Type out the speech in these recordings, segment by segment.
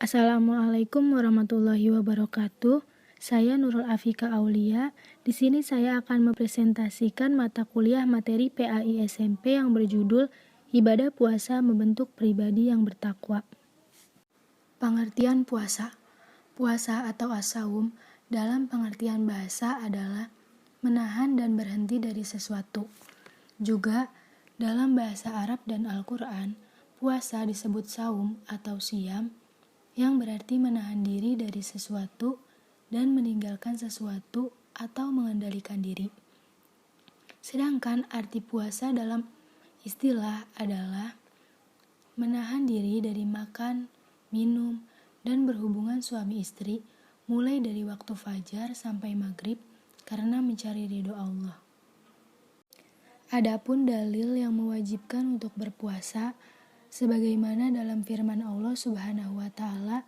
Assalamualaikum warahmatullahi wabarakatuh. Saya Nurul Afika Aulia. Di sini saya akan mempresentasikan mata kuliah materi PAI SMP yang berjudul Ibadah Puasa Membentuk Pribadi yang Bertakwa. Pengertian puasa. Puasa atau as-saum dalam pengertian bahasa adalah menahan dan berhenti dari sesuatu. Juga dalam bahasa Arab dan Al-Quran, puasa disebut saum atau siam, yang berarti menahan diri dari sesuatu dan meninggalkan sesuatu atau mengendalikan diri. Sedangkan arti puasa dalam istilah adalah menahan diri dari makan, minum, dan berhubungan suami istri mulai dari waktu fajar sampai maghrib karena mencari ridho Allah. Adapun dalil yang mewajibkan untuk berpuasa sebagaimana dalam firman Allah Subhanahu wa taala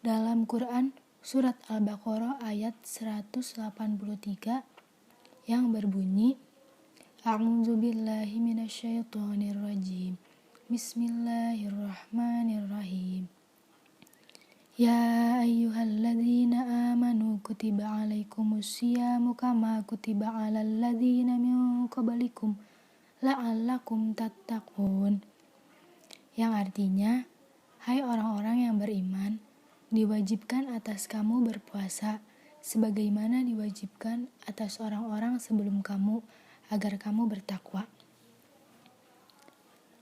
dalam Quran surat Al-Baqarah ayat 183 yang berbunyi A'udzubillahi minasyaitonirrajim. Bismillahirrahmanirrahim. Ya ayyuhalladzina amanu kutiba alaikumusyiyamu kama kutiba alal ladzina min qablikum la'allakum tattaqun. Yang artinya, hai orang-orang yang beriman, diwajibkan atas kamu berpuasa, sebagaimana diwajibkan atas orang-orang sebelum kamu, agar kamu bertakwa.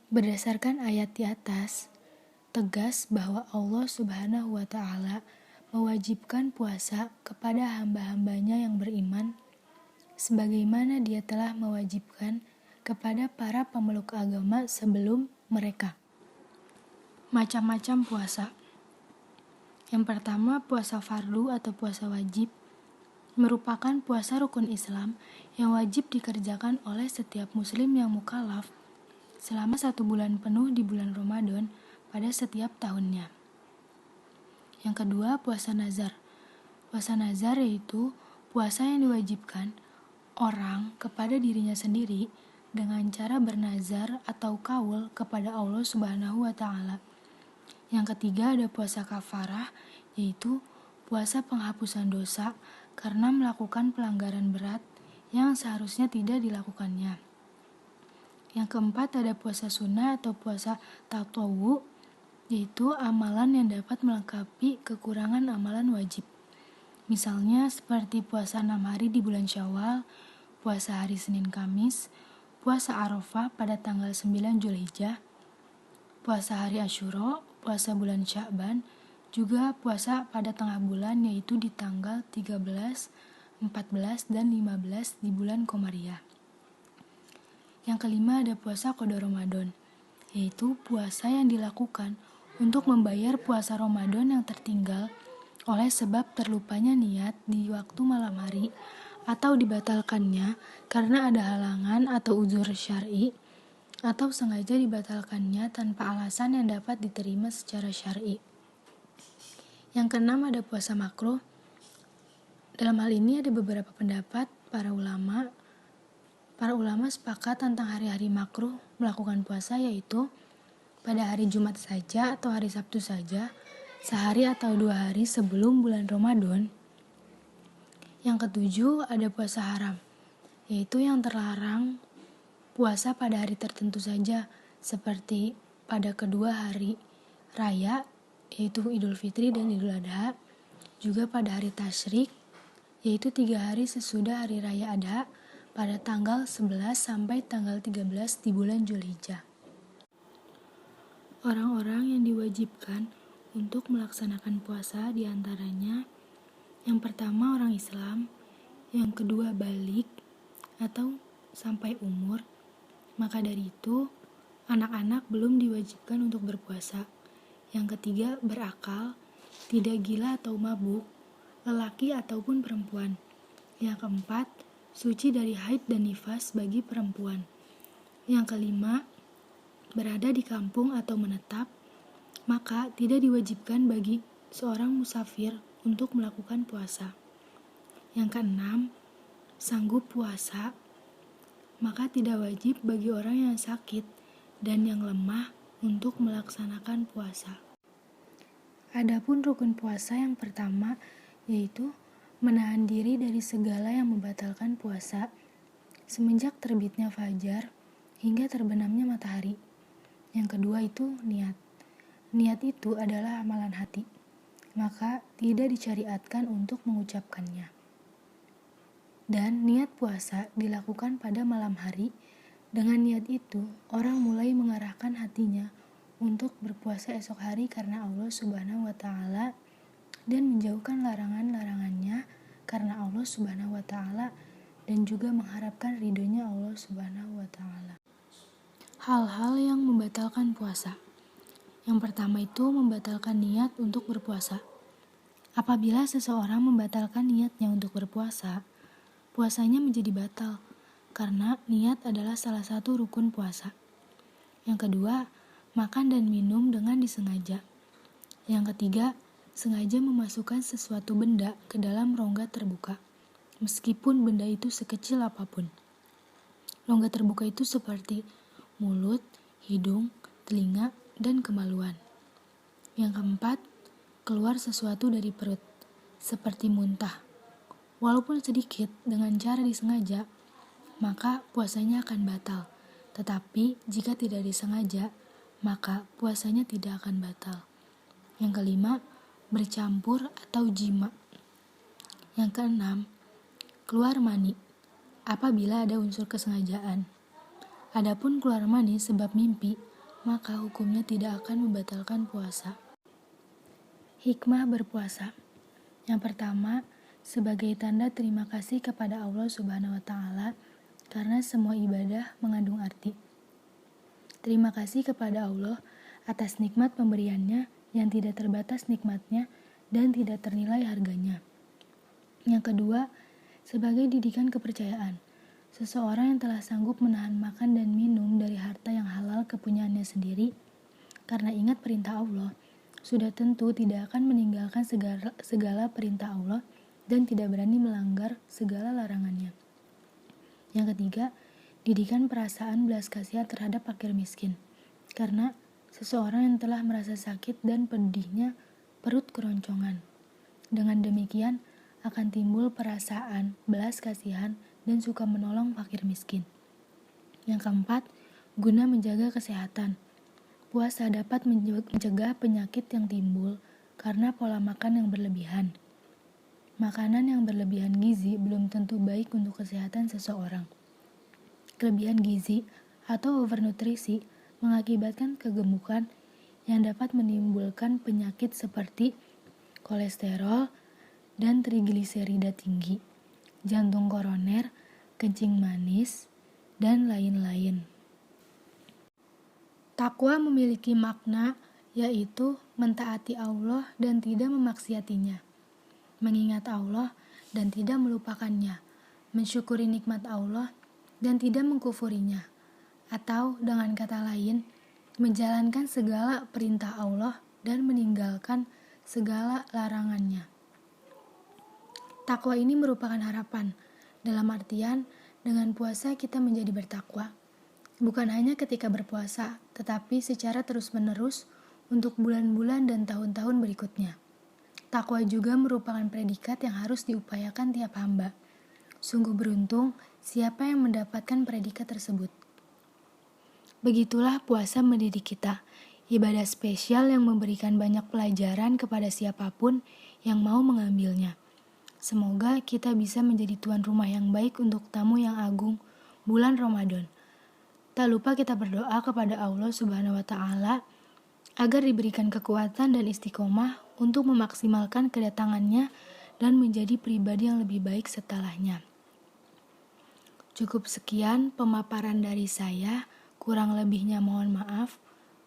Berdasarkan ayat di atas, tegas bahwa Allah Subhanahu wa Ta'ala mewajibkan puasa kepada hamba-hambanya yang beriman, sebagaimana Dia telah mewajibkan kepada para pemeluk agama sebelum mereka. Macam-macam puasa. Yang pertama, puasa fardu atau puasa wajib merupakan puasa rukun Islam yang wajib dikerjakan oleh setiap muslim yang mukallaf selama 1 bulan penuh di bulan Ramadan pada setiap tahunnya. Yang kedua, puasa nazar. Puasa nazar yaitu puasa yang diwajibkan orang kepada dirinya sendiri dengan cara bernazar atau qaul kepada Allah Subhanahu wa Ta'ala. Yang ketiga ada puasa kafarah, yaitu puasa penghapusan dosa karena melakukan pelanggaran berat yang seharusnya tidak dilakukannya. Yang keempat ada puasa sunnah atau puasa tatawwu, yaitu amalan yang dapat melengkapi kekurangan amalan wajib. Misalnya seperti puasa 6 hari di bulan Syawal, puasa hari Senin Kamis, puasa Arafah pada tanggal 9 Zulhijjah, puasa hari Asyura, puasa bulan Sya'ban, juga puasa pada tengah bulan yaitu di tanggal 13, 14, dan 15 di bulan Qomariyah. Yang kelima ada puasa qada Ramadan, yaitu puasa yang dilakukan untuk membayar puasa Ramadan yang tertinggal oleh sebab terlupanya niat di waktu malam hari atau dibatalkannya karena ada halangan atau uzur syar'i, atau sengaja dibatalkannya tanpa alasan yang dapat diterima secara syar'i. Yang keenam ada puasa makruh. Dalam hal ini ada beberapa pendapat para ulama. Para ulama sepakat tentang hari-hari makruh melakukan puasa, yaitu pada hari Jumat saja atau hari Sabtu saja, sehari atau 2 hari sebelum bulan Ramadan. Yang ketujuh ada puasa haram, yaitu yang terlarang puasa pada hari tertentu saja, seperti pada kedua hari raya, yaitu Idul Fitri dan Idul Adha, juga pada hari tasyrik, yaitu 3 hari sesudah hari raya Adha, pada tanggal 11 sampai tanggal 13 di bulan Zulhijjah. Orang-orang yang diwajibkan untuk melaksanakan puasa diantaranya, yang pertama orang Islam, yang kedua balik atau sampai umur. Maka dari itu, anak-anak belum diwajibkan untuk berpuasa. Yang ketiga, berakal, tidak gila atau mabuk, lelaki ataupun perempuan. Yang keempat, suci dari haid dan nifas bagi perempuan. Yang kelima, berada di kampung atau menetap, maka tidak diwajibkan bagi seorang musafir untuk melakukan puasa. Yang keenam, sanggup puasa, maka tidak wajib bagi orang yang sakit dan yang lemah untuk melaksanakan puasa. Adapun rukun puasa yang pertama yaitu menahan diri dari segala yang membatalkan puasa semenjak terbitnya fajar hingga terbenamnya matahari. Yang kedua itu niat. Niat itu adalah amalan hati, maka tidak disyariatkan untuk mengucapkannya. Dan niat puasa dilakukan pada malam hari. Dengan niat itu, orang mulai mengarahkan hatinya untuk berpuasa esok hari karena Allah Subhanahu wa Ta'ala dan menjauhkan larangan-larangannya karena Allah Subhanahu wa Ta'ala dan juga mengharapkan ridhonya Allah Subhanahu wa Ta'ala. Hal-hal yang membatalkan puasa. Yang pertama itu membatalkan niat untuk berpuasa. Apabila seseorang membatalkan niatnya untuk berpuasa, puasanya menjadi batal karena niat adalah salah satu rukun puasa. Yang kedua, makan dan minum dengan disengaja. Yang ketiga, sengaja memasukkan sesuatu benda ke dalam rongga terbuka, meskipun benda itu sekecil apapun. Rongga terbuka itu seperti mulut, hidung, telinga, dan kemaluan. Yang keempat, keluar sesuatu dari perut, seperti muntah. Walaupun sedikit dengan cara disengaja, maka puasanya akan batal. Tetapi jika tidak disengaja, maka puasanya tidak akan batal. Yang kelima, bercampur atau jima. Yang keenam, keluar mani apabila ada unsur kesengajaan. Adapun keluar mani sebab mimpi, maka hukumnya tidak akan membatalkan puasa. Hikmah berpuasa. Yang pertama, sebagai tanda terima kasih kepada Allah Subhanahu wa Ta'ala karena semua ibadah mengandung arti. Terima kasih kepada Allah atas nikmat pemberiannya yang tidak terbatas nikmatnya dan tidak ternilai harganya. Yang kedua, sebagai didikan kepercayaan. Seseorang yang telah sanggup menahan makan dan minum dari harta yang halal kepunyaannya sendiri, karena ingat perintah Allah, sudah tentu tidak akan meninggalkan segala perintah Allah dan tidak berani melanggar segala larangannya. Yang ketiga, didikan perasaan belas kasihan terhadap fakir miskin, karena seseorang yang telah merasa sakit dan pedihnya perut keroncongan. Dengan demikian, akan timbul perasaan belas kasihan dan suka menolong fakir miskin. Yang keempat, guna menjaga kesehatan. Puasa dapat mencegah penyakit yang timbul karena pola makan yang berlebihan. Makanan yang berlebihan gizi belum tentu baik untuk kesehatan seseorang. Kelebihan gizi atau overnutrisi mengakibatkan kegemukan yang dapat menimbulkan penyakit seperti kolesterol dan trigliserida tinggi, jantung koroner, kencing manis, dan lain-lain. Takwa memiliki makna yaitu mentaati Allah dan tidak memaksiatinya, mengingat Allah dan tidak melupakannya, mensyukuri nikmat Allah dan tidak mengkufurinya, atau dengan kata lain, menjalankan segala perintah Allah dan meninggalkan segala larangannya. Takwa ini merupakan harapan, dalam artian dengan puasa kita menjadi bertakwa. Bukan hanya ketika berpuasa, tetapi secara terus-menerus untuk bulan-bulan dan tahun-tahun berikutnya. Takwa juga merupakan predikat yang harus diupayakan tiap hamba. Sungguh beruntung siapa yang mendapatkan predikat tersebut. Begitulah puasa mendidik kita, ibadah spesial yang memberikan banyak pelajaran kepada siapapun yang mau mengambilnya. Semoga kita bisa menjadi tuan rumah yang baik untuk tamu yang agung bulan Ramadan. Tak lupa kita berdoa kepada Allah Subhanahu wa Ta'ala agar diberikan kekuatan dan istiqomah untuk memaksimalkan kedatangannya dan menjadi pribadi yang lebih baik setelahnya. Cukup sekian pemaparan dari saya, kurang lebihnya mohon maaf.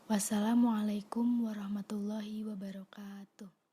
Wassalamualaikum warahmatullahi wabarakatuh.